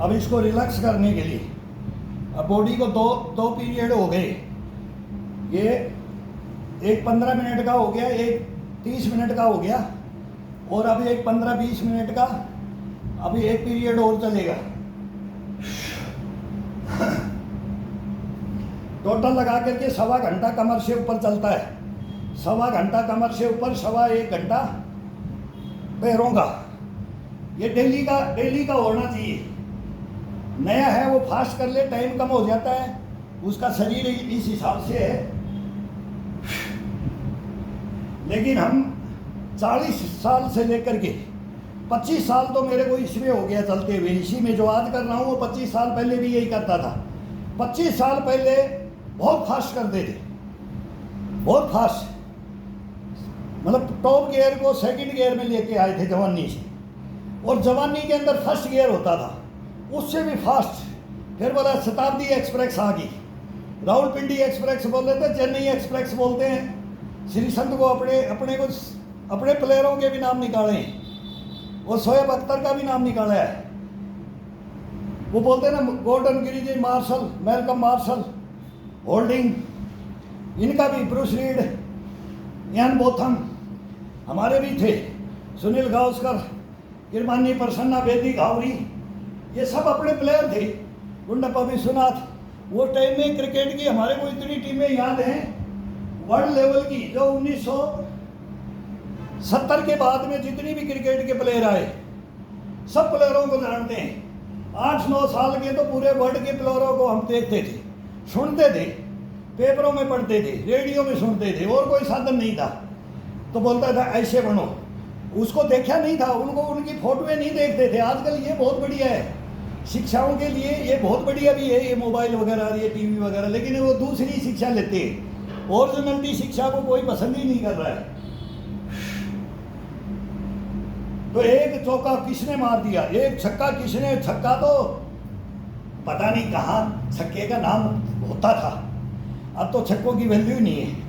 अब इसको रिलैक्स करने के लिए अब बॉडी को दो दो पीरियड हो गए। ये एक 15 मिनट का हो गया, एक 30 मिनट का हो गया, और अभी एक 15-20 मिनट का अभी एक पीरियड और चलेगा। टोटल लगा करके 1.25 घंटा कमर से ऊपर चलता है, 1.25 घंटा कमर से ऊपर, 1.25 घंटा पैरों का। ये डेली का होना चाहिए। नया है वो फास्ट कर ले, टाइम कम हो जाता है, उसका शरीर इस हिसाब से है। लेकिन हम 40 साल से लेकर के 25 साल तो मेरे को इसमें हो गया चलते हुए, इसी में जो आज कर रहा हूँ वो 25 साल पहले भी यही करता था। 25 साल पहले बहुत फास्ट करते थे, बहुत फास्ट, मतलब टॉप गियर को सेकंड गियर में लेके आए थे जवानी से, और जवानी के अंदर फर्स्ट गियर होता था, उससे भी फास्ट। फिर बोला शताब्दी एक्सप्रेस आ गई, रावलपिंडी एक्सप्रेस बोलते थे, चेन्नई एक्सप्रेस बोलते हैं। श्री संत को अपने प्लेयरों के भी नाम निकाले, और शोएब अख्तर का भी नाम निकाला है। वो बोलते हैं ना, Gordon Greenidge Marshall, Malcolm Marshall, Holding, इनका भी, ब्रूस रीड, यान बोथम, हमारे भी थे, सुनील गावस्कर, किरमानी, प्रसन्ना बेदी, घावरी, ये सब अपने प्लेयर थे। गुंडप्पा विश्वनाथ। वो टाइम में क्रिकेट की हमारे को इतनी टीमें याद हैं वर्ल्ड लेवल की, जो 1970 के बाद में जितनी भी क्रिकेट के प्लेयर आए, सब प्लेयरों को जानते हैं। 8-9 साल के तो पूरे वर्ल्ड के प्लेयरों को हम देखते थे, सुनते थे, पेपरों में पढ़ते थे, रेडियो में सुनते थे, और कोई साधन नहीं था। तो बोलता था ऐसे बनो, उसको देखा नहीं था, उनको उनकी फोटोएं नहीं देखते थे। आजकल ये बहुत बढ़िया है, शिक्षाओं के लिए ये बहुत बढ़िया भी है, ये मोबाइल वगैरह, ये टीवी वगैरह, लेकिन वो दूसरी शिक्षा लेते हैं, ओरिजिनलिटी शिक्षा को कोई पसंद ही नहीं कर रहा है। तो एक चौका किसने मार दिया, एक छक्का किसने, छक्का तो पता नहीं कहाँ छक्के का नाम होता था, अब तो छक्कों की वैल्यू ही नहीं है।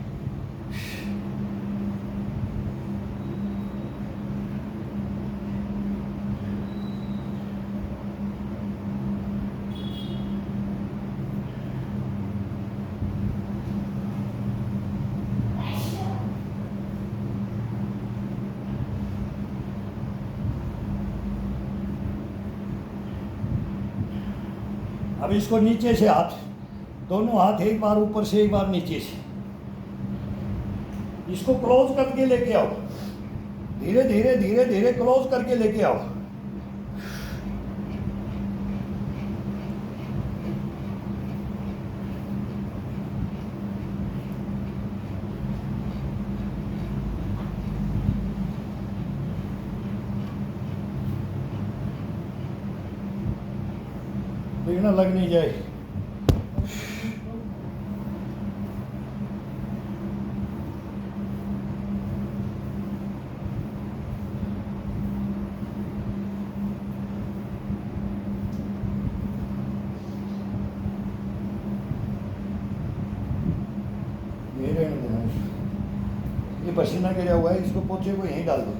अब इसको नीचे से हाथ, दोनों हाथ एक बार ऊपर से एक बार नीचे से, इसको क्लोज करके लेके आओ, धीरे धीरे धीरे धीरे क्लोज करके लेके आओ। देखना लग नहीं जाए। ये रहने देना, ये पसीना गिरा हुआ है, इसको पोछे को यहीं डाल दो।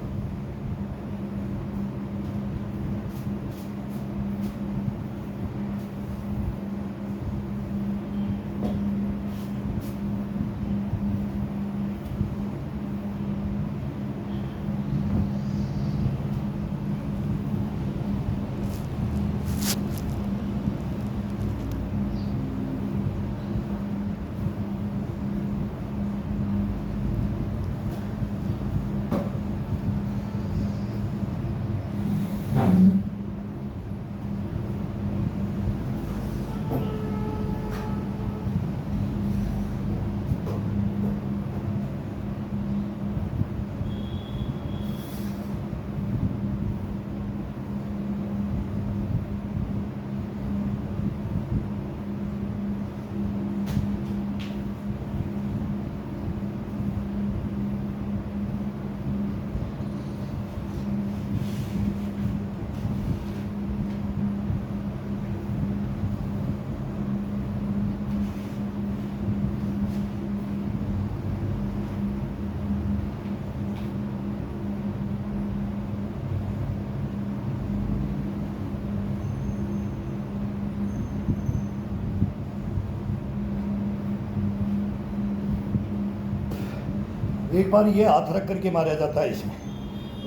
एक बार ये हाथ रख करके मारा जाता है इसमें,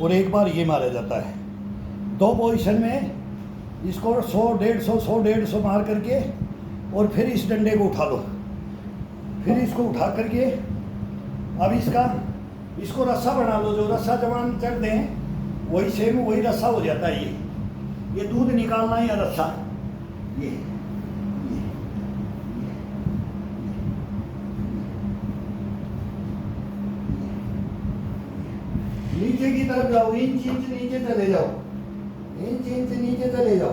और एक बार ये मारा जाता है। 2 पोजीशन में इसको 100 150 मार करके, और फिर इस डंडे को उठा लो, फिर इसको उठा करके अब इसको रस्सा बना लो। जो रस्सा जवान चढ़ दें वही सेम वही रस्सा हो जाता है। ये दूध निकालना या रस्सा, ये नीचे की तरफ जाओ, इंच नीचे चले जाओ, इंच नीचे चले जाओ,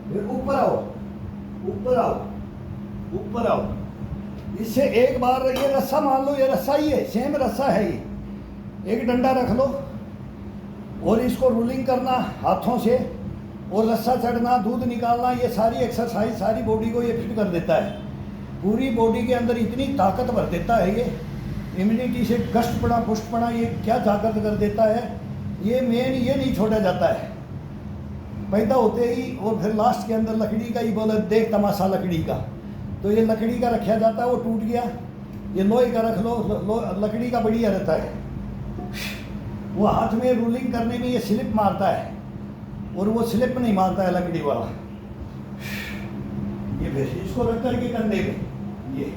फिर ऊपर आओ, ऊपर आओ, ऊपर आओ। इससे एक बार ये रस्सा मान लो, ये रस्सा ही है, सेम रस्सा है ये। एक डंडा रख लो और इसको रूलिंग करना हाथों से, और रस्सा चढ़ना, दूध निकालना, ये सारी एक्सरसाइज सारी बॉडी को ये फिट कर देता है। पूरी बॉडी के अंदर इतनी ताकत भर देता है ये, इम्यूनिटी से कष्टपड़ा पुष्टपड़ा ये क्या ताकत कर देता है। ये मेन ये नहीं छोड़ा जाता है पैदा होते ही, और फिर लास्ट के अंदर लकड़ी का ही बोले देख तमाशा लकड़ी का, तो ये लकड़ी का रखा जाता है, वो टूट गया, ये लोहे का रख लो, लकड़ी का बढ़िया रहता है। वो हाथ में रूलिंग करने में ये स्लिप मारता है, और वो स्लिप नहीं मारता है लकड़ी वाला। ये फिर इसको रख करके कंधे पे ये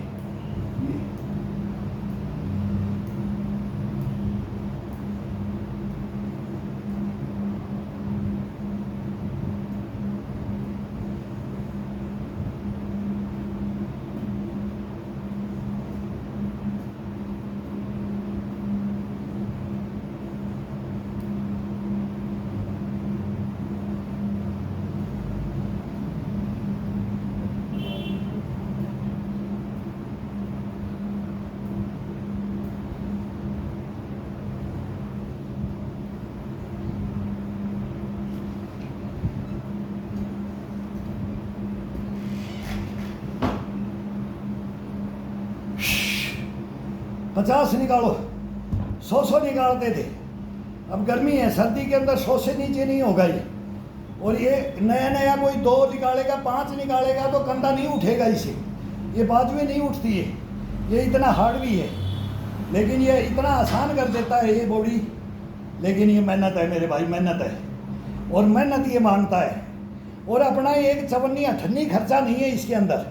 पचास निकालो, 100 निकालते थे। अब गर्मी है, सर्दी के अंदर 100 से नीचे नहीं होगा ये। और ये नया कोई 2 निकालेगा, 5 निकालेगा तो कंधा नहीं उठेगा इसे, ये बाजुएं नहीं उठती है। ये इतना हार्ड भी है, लेकिन ये इतना आसान कर देता है ये बॉडी। लेकिन ये मेहनत है मेरे भाई, मेहनत है, और मेहनत ये मांगता है। और अपना एक 54 खर्चा नहीं है इसके अंदर।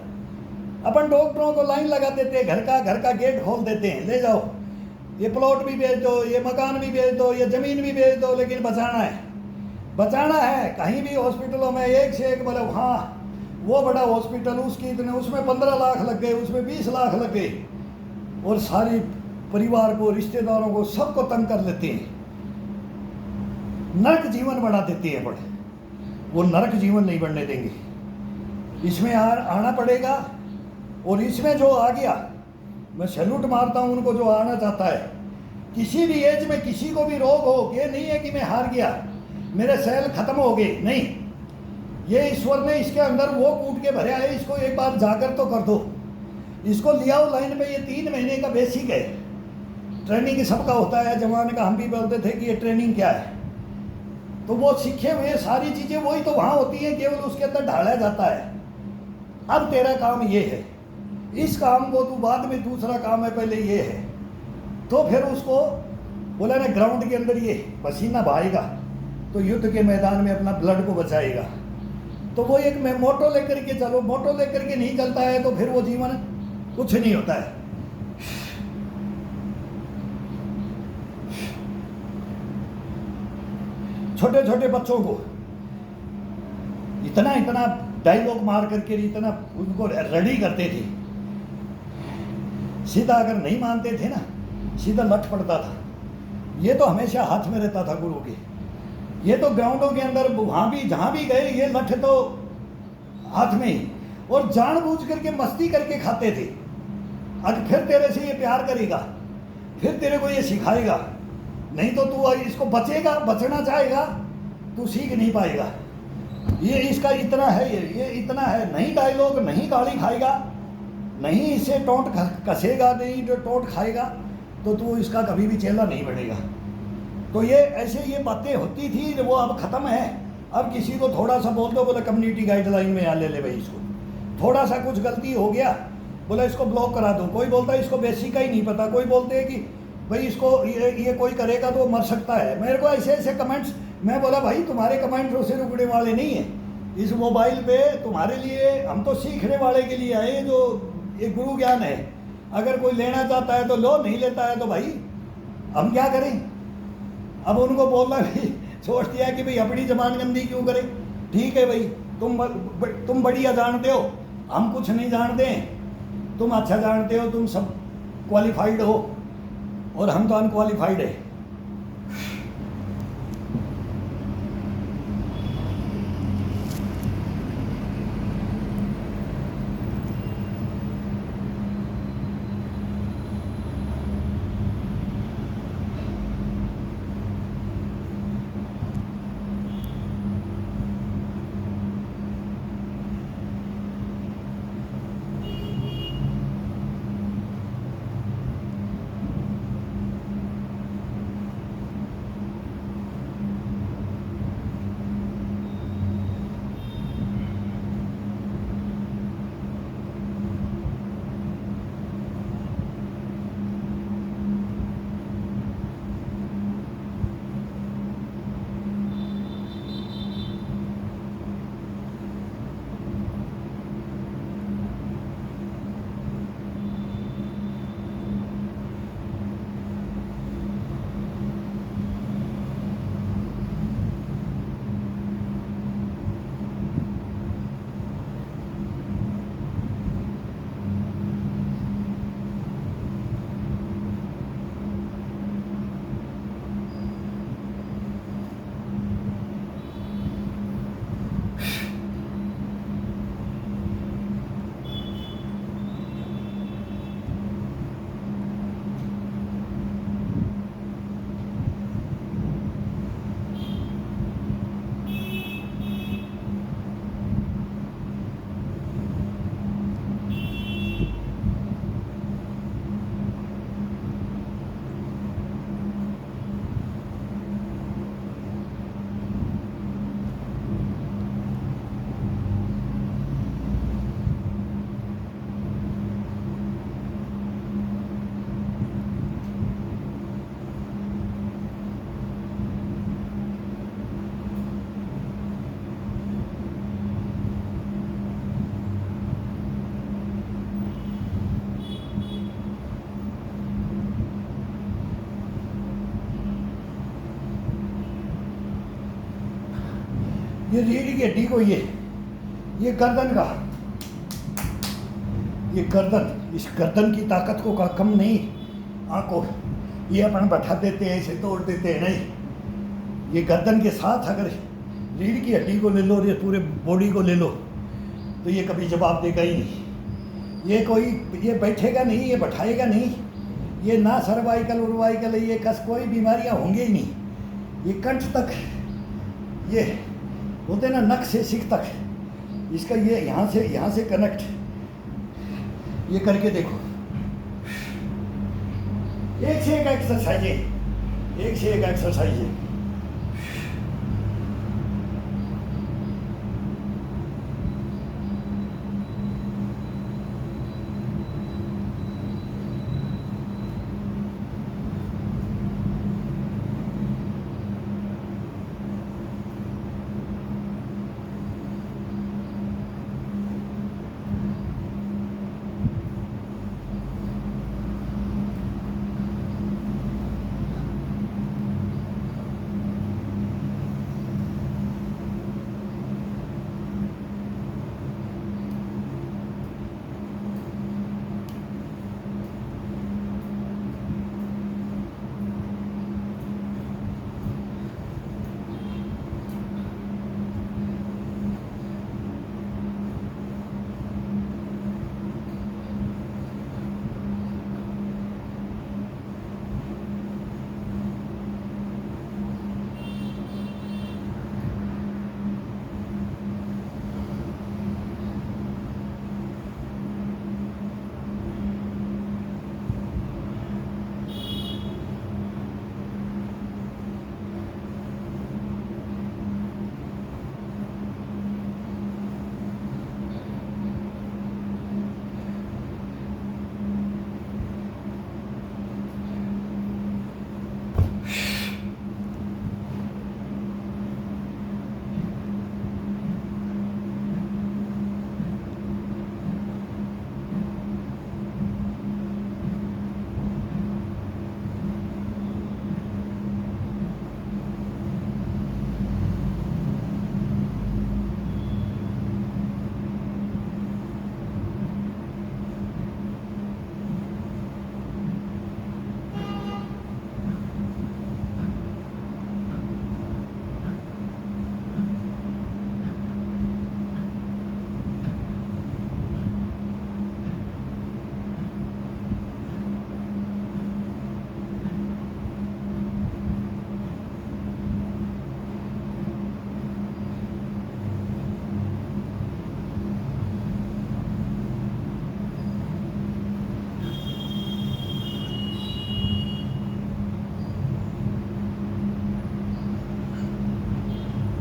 अपन डॉक्टरों को लाइन लगा देते हैं, घर का गेट खोल देते हैं, ले जाओ, ये प्लॉट भी बेच दो, ये मकान भी बेच दो, ये ज़मीन भी बेच दो, लेकिन बचाना है। कहीं भी हॉस्पिटलों में एक से एक, बोले हाँ वो बड़ा हॉस्पिटल, उसकी इतने, उसमें 15 लाख लग गए, उसमें 20 लाख लग गए, और सारी परिवार को, रिश्तेदारों को, सबको तंग कर लेते हैं, नरक जीवन बना देते हैं। बड़े वो नरक जीवन नहीं बनने देंगे, इसमें आना पड़ेगा। और इसमें जो आ गया, मैं सैल्यूट मारता हूँ उनको जो आना चाहता है। किसी भी एज में किसी को भी रोग हो, ये नहीं है कि मैं हार गया, मेरे सेल खत्म हो गए, नहीं। ये ईश्वर ने इसके अंदर वो कूट के भरे है, इसको एक बार जाकर तो कर दो, इसको लिया हो लाइन पे। ये 3 महीने का बेसिक है, ट्रेनिंग सबका होता है। जमाने का हम भी बोलते थे कि ये ट्रेनिंग क्या है, तो वो सीखे हुए सारी चीज़ें वही तो वहाँ होती हैं, केवल उसके अंदर ढाला जाता है। अब तेरा काम ये है, इस काम को तू बाद में, दूसरा काम है, पहले ये है। तो फिर उसको बोला ना, ग्राउंड के अंदर ये पसीना बहाएगा तो युद्ध के मैदान में अपना ब्लड को बचाएगा। तो वो एक मोटो लेकर के चलो, मोटो लेकर के नहीं चलता है तो फिर वो जीवन कुछ नहीं होता है। छोटे छोटे बच्चों को इतना डायलॉग मार करके, इतना उनको रेडी करते थे, सीधा अगर नहीं मानते थे ना, सीधा लठ पड़ता था। ये तो हमेशा हाथ में रहता था गुरु के। ये तो ग्राउंडों के अंदर वहाँ भी जहाँ भी गए, ये लठ तो हाथ में ही, और जानबूझ करके मस्ती करके खाते थे। आज फिर तेरे से ये प्यार करेगा, फिर तेरे को ये सिखाएगा, नहीं तो तू इसको बचना चाहेगा, तू सीख नहीं पाएगा। ये इसका इतना है, ये इतना है, नहीं डायलॉग, नहीं गाली खाएगा, नहीं इससे टोंट कसेगा, नहीं जो टोंट खाएगा, तो तू इसका कभी भी चेला नहीं बनेगा। तो ये ऐसे ये बातें होती थी, वो अब ख़त्म है। अब किसी को थोड़ा सा बोल दो, बोले कम्युनिटी गाइडलाइन में आ ले भाई, इसको थोड़ा सा कुछ गलती हो गया, बोला इसको ब्लॉक करा दो। कोई बोलता है इसको बेसिक का ही नहीं पता, कोई बोलते हैं कि भाई इसको ये कोई करेगा तो मर सकता है। मेरे को ऐसे ऐसे कमेंट्स, मैं बोला भाई तुम्हारे कमेंट्स उससे रुकने वाले नहीं हैं। इस मोबाइल पे तुम्हारे लिए, हम तो सीखने वाले के लिए आए, जो ये गुरु ज्ञान है। अगर कोई लेना चाहता है तो लो, नहीं लेता है तो भाई हम क्या करें। अब उनको बोलना भी सोच दिया कि भाई अपनी जबान गंदी क्यों करें। ठीक है भाई, तुम बढ़िया जानते हो, हम कुछ नहीं जानते हैं। तुम अच्छा जानते हो, तुम सब क्वालिफाइड हो और हम तो अनक्वालिफाइड है। ये रीढ़ की हड्डी को, ये गर्दन का, ये गर्दन, इस गर्दन की ताकत को का कम नहीं आंखों, ये अपन बैठा देते हैं, इसे तोड़ देते हैं, नहीं। ये गर्दन के साथ अगर रीढ़ की हड्डी को ले लो, ये पूरे बॉडी को ले लो, तो ये कभी जवाब देगा ही नहीं। ये बैठेगा नहीं, ये बैठाएगा नहीं, ये ना सर्वाइकल उर्वाइकल, ये कस कोई बीमारियां होंगी ही नहीं। ये कंठ तक, ये बोलते हैं ना नक से सिक तक, इसका ये यहाँ से कनेक्ट, ये करके देखो। एक से एक एक्सरसाइज है, एक से एक एक्सरसाइज है।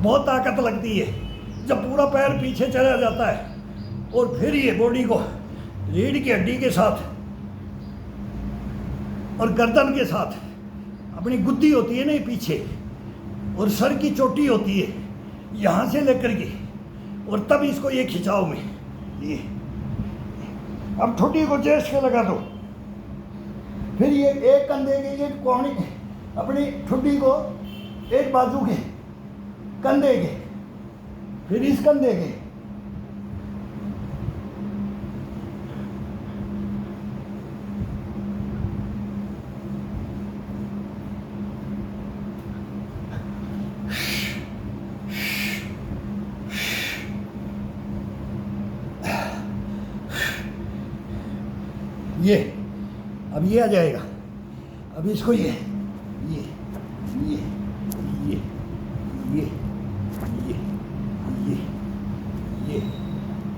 बहुत ताकत लगती है जब पूरा पैर पीछे चला जाता है और फिर ये बॉडी को रीढ़ की हड्डी के साथ और गर्दन के साथ अपनी गुद्दी होती है ना ये पीछे और सर की चोटी होती है यहाँ से लेकर के और तब इसको ये खिंचाव में ये अब ठुड्डी को चेस्ट के लगा दो। फिर ये एक कंधे के ये कोहनी अपनी ठुड्डी को एक बाजू के कंधे के फिर इस कंधे के ये अब ये आ जाएगा। अब इसको ये ये ये ये ये ये ये ये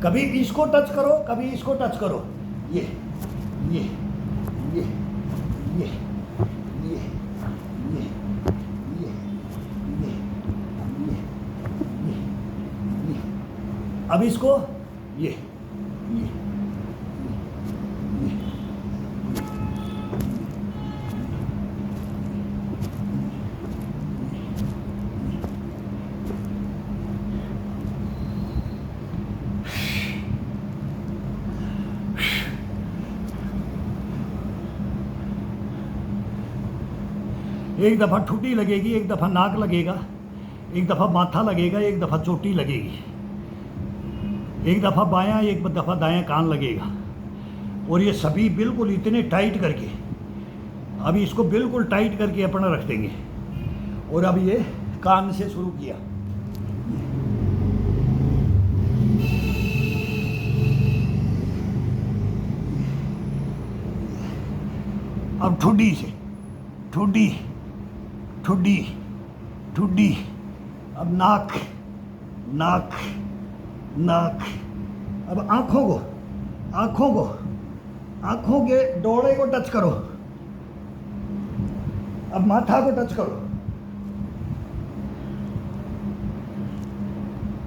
कभी इसको टच करो कभी इसको टच करो ये ये ये ये ये ये ये ये ये अब इसको ये एक दफ़ा ठुड्डी लगेगी, एक दफ़ा नाक लगेगा, एक दफ़ा माथा लगेगा, एक दफ़ा चोटी लगेगी, एक दफ़ा बायां एक दफ़ा दायां कान लगेगा। और ये सभी बिल्कुल इतने टाइट करके अब इसको बिल्कुल टाइट करके अपना रख देंगे। और अब ये कान से शुरू किया अब ठुड्डी से ठुड्डी ठुड्डी ठुड्डी अब नाक नाक नाक अब आँखों के डोळे को टच करो। अब माथा को टच करो।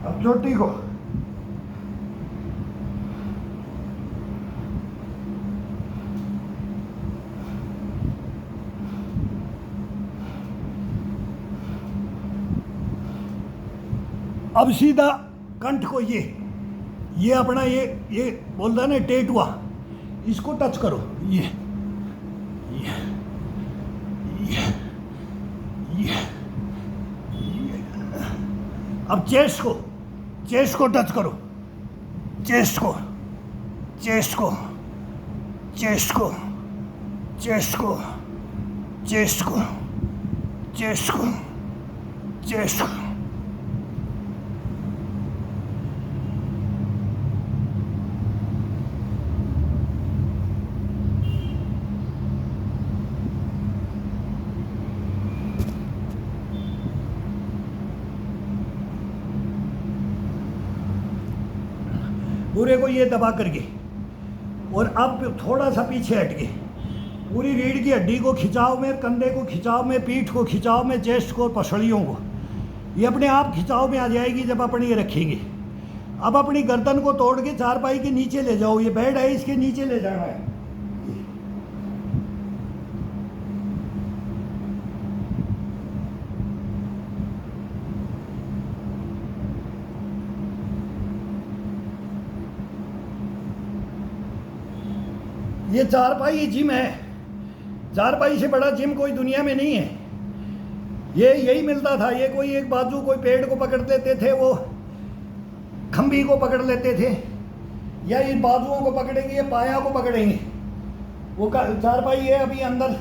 अब चोटी को अब सीधा कंठ को ये अपना ये बोलता है ना टेटुआ इसको टच करो ये अब चेस्ट को टच करो चेस्ट को चेस्ट को चेस्ट को चेस्ट को चेस्ट को चेस्ट को चेस्ट को पूरे को ये दबा करके और अब थोड़ा सा पीछे हट के पूरी रीढ़ की हड्डी को खिंचाव में, कंधे को खिंचाव में, पीठ को खिंचाव में, चेस्ट को, पसलियों को ये अपने आप खिंचाव में आ जाएगी जब अपन ये रखेंगे। अब अपनी गर्दन को तोड़ के चारपाई के नीचे ले जाओ। ये बेड है इसके नीचे ले जाना है। ये चारपाई जिम है। चारपाई से बड़ा जिम कोई दुनिया में नहीं है। ये यही मिलता था। ये कोई एक बाजू कोई पेड़ को पकड़ लेते थे, वो खंबी को पकड़ लेते थे, या इन बाजुओं को पकड़ेंगे, ये पाया को पकड़ेंगे। वो चारपाई है अभी अंदर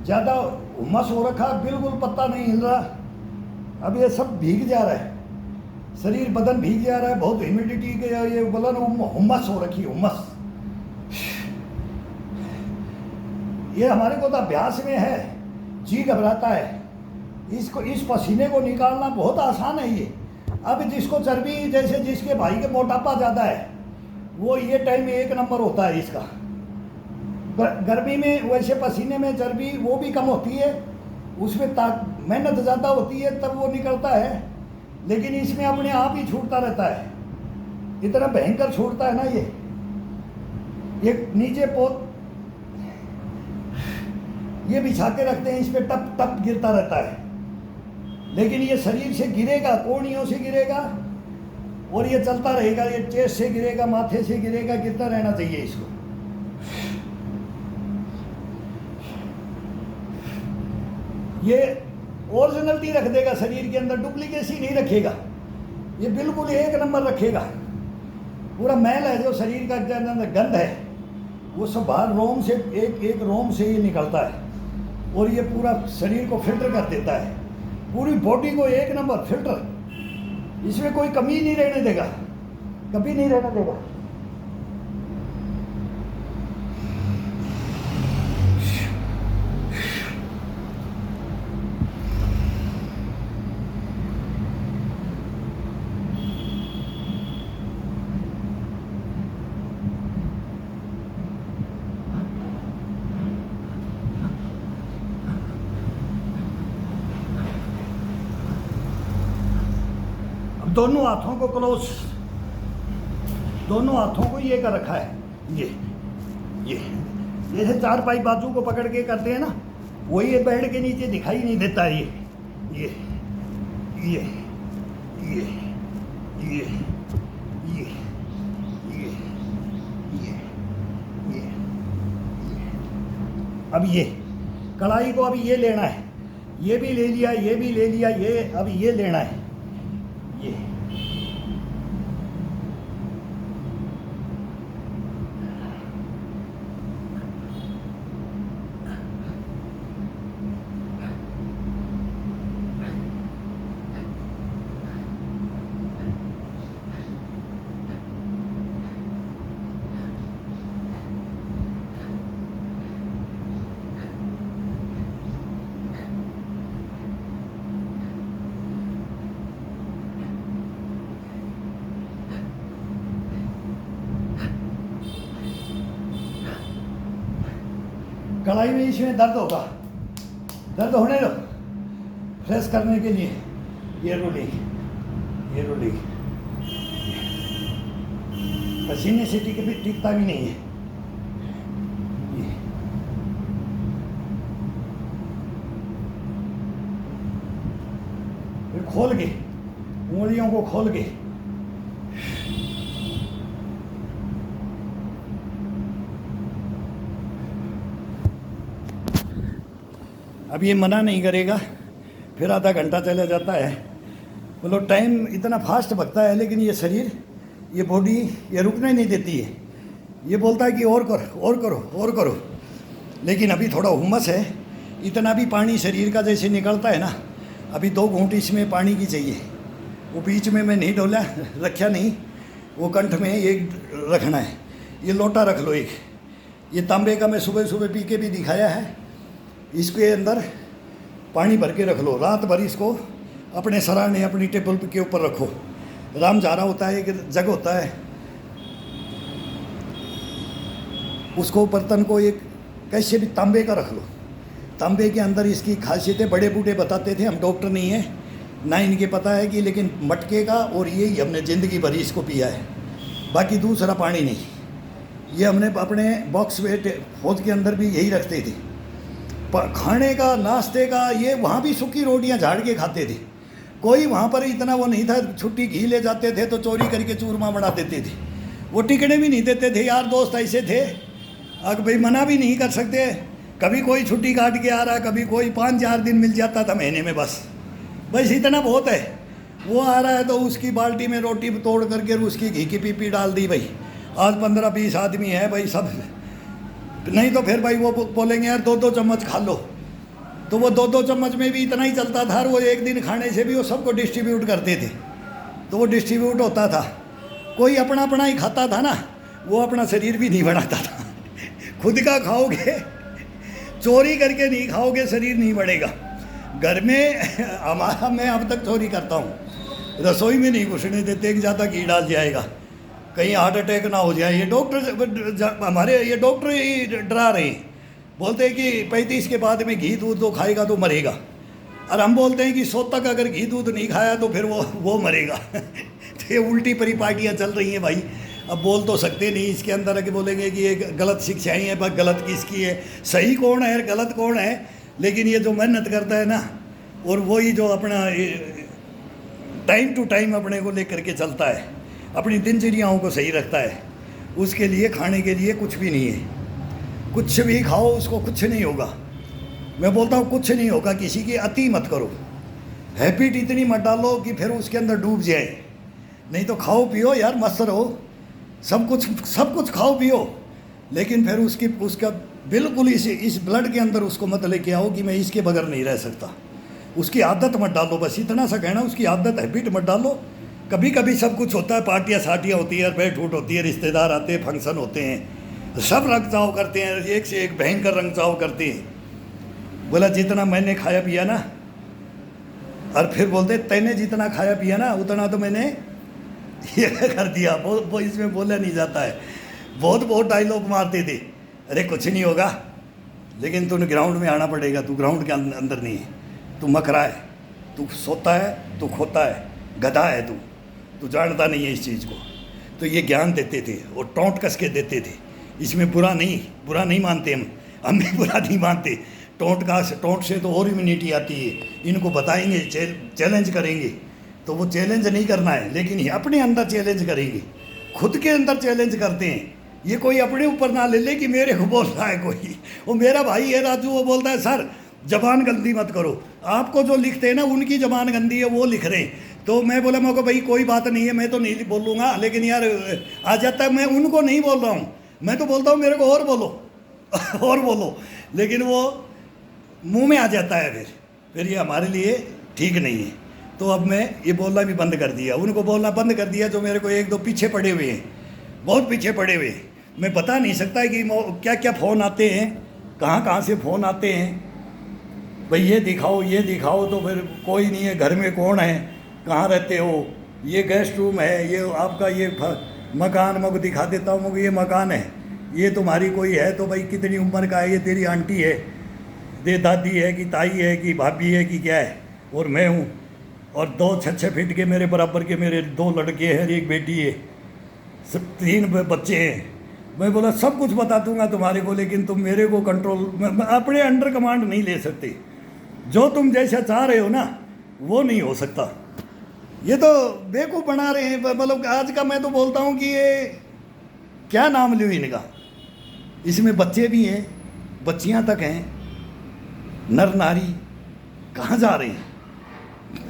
ज़्यादा उमस हो रखा, बिल्कुल पत्ता नहीं हिल रहा। अब ये सब भीग जा रहा है, शरीर बदन भीग जा रहा है। बहुत ह्यूमिडिटी के ये बोला ना उमस हो रखी, उमस। ये हमारे को तो अभ्यास में है, जी घबराता है। इसको इस पसीने को निकालना बहुत आसान है ये। अब जिसको चर्बी, जैसे जिसके भाई के मोटापा ज़्यादा है, वो ये टाइम एक नंबर होता है इसका। गर्मी में वैसे पसीने में चर्बी वो भी कम होती है, उसमें मेहनत ज़्यादा होती है, तब वो निकलता है। लेकिन इसमें अपने आप ही छूटता रहता है, इतना भयंकर छूटता है ना ये नीचे पोत ये बिछा के रखते हैं, इस पे टप टप गिरता रहता है, लेकिन ये शरीर से गिरेगा, कोहनियों से गिरेगा और ये चलता रहेगा, ये चेस्ट से गिरेगा, माथे से गिरेगा, गिरता रहना चाहिए इसको। ये ओरिजिनलिटी रख देगा शरीर के अंदर, डुप्लीकेसी नहीं रखेगा, ये बिल्कुल एक नंबर रखेगा। पूरा मैल है जो शरीर का अंदर गंध है वो सब बाहर रोम से एक रोम से ही निकलता है और ये पूरा शरीर को फिल्टर कर देता है, पूरी बॉडी को एक नंबर फिल्टर, इसमें कोई कमी नहीं रहने देगा, कभी नहीं रहने देगा। दोनों हाथों को क्लोज, दोनों हाथों को ये कर रखा है, ये जैसे चारपाई बाजू को पकड़ के करते हैं ना, वही ये बेड के नीचे दिखाई नहीं देता है। ये ये ये ये ये ये ये ये अब ये कढ़ाई को अभी ये लेना है, ये भी ले लिया, ये भी ले लिया, ये अब ये लेना है, ये कढ़ाई में इसमें दर्द होगा, दर्द होने दो, फ्रेश करने के लिए ये रोलिंग पसीने से टिकता भी नहीं है। फिर खोल के उंगलियों को खोल के अब ये मना नहीं करेगा, फिर आधा घंटा चला जाता है, मतलब टाइम इतना फास्ट भगता है, लेकिन ये शरीर, ये बॉडी ये रुकने नहीं देती है, ये बोलता है कि और करो और करो और करो। लेकिन अभी थोड़ा हुमस है, इतना भी पानी शरीर का जैसे निकलता है ना, अभी 2 घूंट इसमें पानी की चाहिए। वो बीच में मैं नहीं डोला रखा नहीं, वो कंठ में एक रखना है। ये लोटा रख लो एक, ये तांबे का मैं सुबह सुबह पी के भी दिखाया है, इसके अंदर पानी भर के रख लो, रात भर इसको अपने सराहने अपनी टेबल के ऊपर रखो। रामझारा होता है, एक जग होता है, उसको बर्तन को एक कैसे भी तांबे का रख लो। तांबे के अंदर इसकी खासियतें बड़े बूढ़े बताते थे, हम डॉक्टर नहीं हैं ना, इनके पता है कि, लेकिन मटके का और ये हमने ज़िंदगी भर इसको पिया है, बाकी दूसरा पानी नहीं। ये हमने अपने बॉक्स में फौज के अंदर भी यही रखते थे, खाने का नाश्ते का। ये वहाँ भी सूखी रोटियाँ झाड़ के खाते थे, कोई वहाँ पर इतना वो नहीं था। छुट्टी घी ले जाते थे तो चोरी करके चूरमा बना देते थे, वो टिकने भी नहीं देते थे। यार दोस्त ऐसे थे, अब भाई मना भी नहीं कर सकते। कभी कोई छुट्टी काट के आ रहा, कभी कोई 5-4 दिन मिल जाता था महीने में, बस इतना बहुत है। वो आ रहा है तो उसकी बाल्टी में रोटी तोड़ करके उसकी घी की पीपी डाल दी। भाई आज 15-20 आदमी है भाई, सब नहीं तो फिर भाई वो बोलेंगे यार 2-2 चम्मच खा लो, तो वो 2-2 चम्मच में भी इतना ही चलता था। और वो एक दिन खाने से भी वो सबको डिस्ट्रीब्यूट करते थे, तो वो डिस्ट्रीब्यूट होता था। कोई अपना अपना ही खाता था ना, वो अपना शरीर भी नहीं बनाता था। खुद का खाओगे, चोरी करके नहीं खाओगे, शरीर नहीं बढ़ेगा। घर में हमारा, मैं अब तक चोरी करता हूँ, रसोई में नहीं घुसने देते कि ज़्यादा घी डाल जाएगा, कहीं हार्ट अटैक ना हो जाए। ये डॉक्टर हमारे, ये डॉक्टर ही डरा रहे हैं, बोलते हैं कि 35 के बाद में घी दूध तो खाएगा तो मरेगा। और हम बोलते हैं कि सोतक अगर घी दूध नहीं खाया तो फिर वो मरेगा। तो ये उल्टी परिपाटियाँ चल रही हैं भाई। अब बोल तो सकते नहीं, इसके अंदर आके बोलेंगे कि ये गलत शिक्षाएँ हैं, पर गलत किसकी है, सही कौन है गलत कौन है। लेकिन ये जो मेहनत करता है ना, और वही जो अपना टाइम टू टाइम अपने को लेकर के चलता है, अपनी दिनचर्याओं को सही रखता है, उसके लिए खाने के लिए कुछ भी नहीं है। कुछ भी खाओ उसको कुछ नहीं होगा। मैं बोलता हूँ कुछ नहीं होगा, किसी की अति मत करो, हैबिट इतनी मत डालो कि फिर उसके अंदर डूब जाए। नहीं तो खाओ पियो यार, मस्त रहो, सब कुछ खाओ पियो, लेकिन फिर उसका बिल्कुल इस ब्लड के अंदर उसको मत लेके आओ कि मैं इसके बगैर नहीं रह सकता। उसकी आदत मत डालो, बस इतना सा कहना, उसकी आदत हैबिट मत डालो। कभी कभी सब कुछ होता है, पार्टियाँ साटियाँ होती है, बैठ उठ होती है, रिश्तेदार आते हैं, फंक्शन होते हैं, सब रंगचाव करते हैं, एक से एक भयंकर रंगचाव करते हैं। बोला जितना मैंने खाया पिया ना, और फिर बोलते तैने जितना खाया पिया ना उतना तो मैंने ये कर दिया। वो इसमें बोला नहीं जाता है। बहुत डायलॉग मारते थे, अरे कुछ नहीं होगा, लेकिन तूने ग्राउंड में आना पड़ेगा, तू ग्राउंड के अंदर नहीं है, तू मकरा है, तू सोता है, तू खोता है, गधा है तू जानता नहीं है इस चीज़ को। तो ये ज्ञान देते थे और टोंट कस के देते थे। इसमें बुरा नहीं मानते हम भी बुरा नहीं मानते। टोंट से तो और इम्यूनिटी आती है। इनको बताएंगे, चैलेंज करेंगे, तो वो चैलेंज नहीं करना है, लेकिन ये अपने अंदर चैलेंज करेंगे, खुद के अंदर चैलेंज करते हैं। ये कोई अपने ऊपर ना ले ले कि मेरे को बोल रहा है कोई। वो मेरा भाई है राजू, वो बोलता है सर जबान गंदी मत करो, आपको जो लिखते हैं ना उनकी जबान गंदी है, वो लिख रहे हैं। तो मैं बोला मेरे को भाई कोई बात नहीं है, मैं तो नहीं बोलूँगा, लेकिन यार आ जाता है, मैं उनको नहीं बोल रहा हूँ, मैं तो बोलता हूँ मेरे को और बोलो और बोलो, लेकिन वो मुंह में आ जाता है। फिर ये हमारे लिए ठीक नहीं है। तो अब मैं ये बोलना भी बंद कर दिया, उनको बोलना बंद कर दिया जो मेरे को एक दो पीछे पड़े हुए हैं, बहुत पीछे पड़े हुए। मैं बता नहीं सकता कि क्या क्या फ़ोन आते हैं, कहाँ से फ़ोन आते हैं, भाई ये दिखाओ, तो फिर कोई नहीं है, घर में कौन है, कहाँ रहते हो, ये गेस्ट रूम है, ये आपका ये मकान, मैं को दिखा देता हूँ, ये मकान है, ये तुम्हारी कोई है तो भाई कितनी उम्र का है, ये तेरी आंटी है, दे दादी है कि ताई है कि भाभी है कि क्या है, और मैं हूँ, और 2 फीट के मेरे बराबर के मेरे 2 लड़के हैं, एक बेटी है, 3 बच्चे हैं। मैं बोला सब कुछ बता दूंगा तुम्हारे को, लेकिन तुम मेरे को कंट्रोल अपने अंडर कमांड नहीं ले सकते। जो तुम जैसा चाह रहे हो ना वो नहीं हो सकता। ये तो बेवकूफ़ बना रहे हैं। मतलब आज का मैं तो बोलता हूँ कि ये क्या नाम लूँ इनका, इसमें बच्चे भी हैं, बच्चियाँ तक हैं, नर नारी कहाँ जा रहे हैं।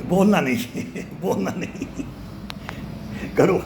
बोलना नहीं करो।